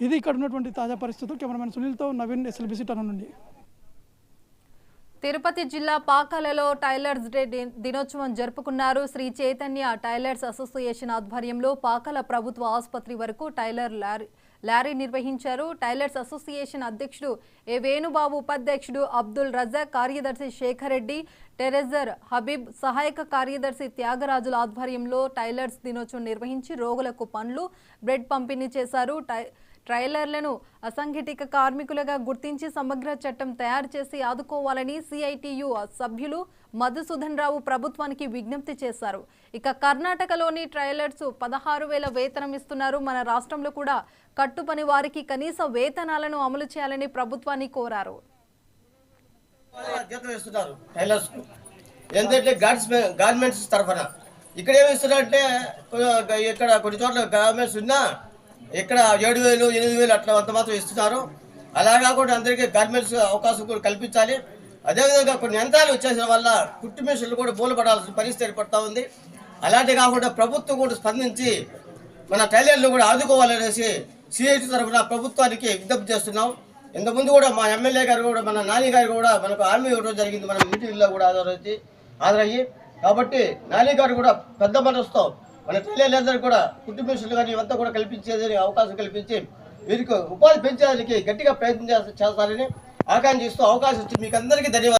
ఇది ఇక్కడ ఉన్నటువంటి తాజా పరిస్థితులు. కెమెరామెన్ సునీల్తో నవీన్, SLBC టౌన్ నుండి. తిరుపతి జిల్లా పాకాలలో టైలర్స్ డే దినోత్సవం జరుపుకున్నారు. శ్రీ చైతన్య టైలర్స్ అసోసియేషన్ ఆధ్వర్యంలో పాకాల ప్రభుత్వ ఆసుపత్రి వరకు టైలర్ లారీ నిర్వహించారు. టైలర్స్ అసోసియేషన్ అధ్యక్షుడు ఏ వేణుబాబు, ఉపాధ్యక్షుడు అబ్దుల్ రజాక్, కార్యదర్శి శేఖర్ రెడ్డి, టెరెజర్ హబీబ్, సహాయక కార్యదర్శి త్యాగరాజుల ఆధ్వర్యంలో టైలర్స్ దినోత్సవం నిర్వహించి రోగులకు పండ్లు, బ్రెడ్ పంపిణీ చేశారు. ట్రైలర్లను అసంఘటిత కార్మికులుగా గుర్తించి సమగ్ర చట్టం తయారు చేసి ఆదుకోవాలని CITU సభ్యులు మధుసూదన్ రావు ప్రభుత్వానికి విజ్ఞప్తి చేశారు. ఇక కర్ణాటకలోని ట్రైలర్స్ 16,000 వేతనం ఇస్తున్నారు. మన రాష్ట్రంలో కూడా కట్టుపని వారికి కనీస వేతనాలను అమలు చేయాలని ప్రభుత్వాన్ని కోరారు. గార్మెంట్స్ తరఫున ఇక్కడ ఏమి ఇస్తున్నారంటే, ఇక్కడ కొన్ని చోట్ల గార్మెంట్స్ ఉన్నా ఇక్కడ 7,000, 8,000 అట్లా అంత మాత్రం ఇస్తున్నారు. అలా కాకుండా అందరికీ గార్మెంట్స్ అవకాశం కూడా కల్పించాలి. అదేవిధంగా కొన్ని యంత్రాలు వచ్చేసిన వల్ల కుట్టు మిషన్లు కూడా మూలపడాల్సిన పరిస్థితి ఏర్పడతా ఉంది. అలాంటి కాకుండా ప్రభుత్వం కూడా స్పందించి మన టైలర్లు కూడా ఆదుకోవాలనేసి CIT తరఫున ప్రభుత్వానికి విజ్ఞప్తి చేస్తున్నాం. ఇంతకుముందు కూడా మా ఎమ్మెల్యే గారు కూడా, మన నాని గారు కూడా మనకు హామీ ఇవ్వడం జరిగింది, మన మీటింగ్లో కూడా హాజరయ్యి. కాబట్టి నాని గారు కూడా పెద్ద మనసుతో మన టైలర్లందరూ కూడా కుటుంబ మిషన్లు కానీ ఇవంతా కూడా కల్పించేదని అవకాశం కల్పించి వీరికి ఉపాధి పెంచేదానికి గట్టిగా ప్రయత్నం చేస్తారని ఆకాంక్షిస్తూ అవకాశం ఇచ్చి మీకు అందరికీ ధన్యవాదాలు.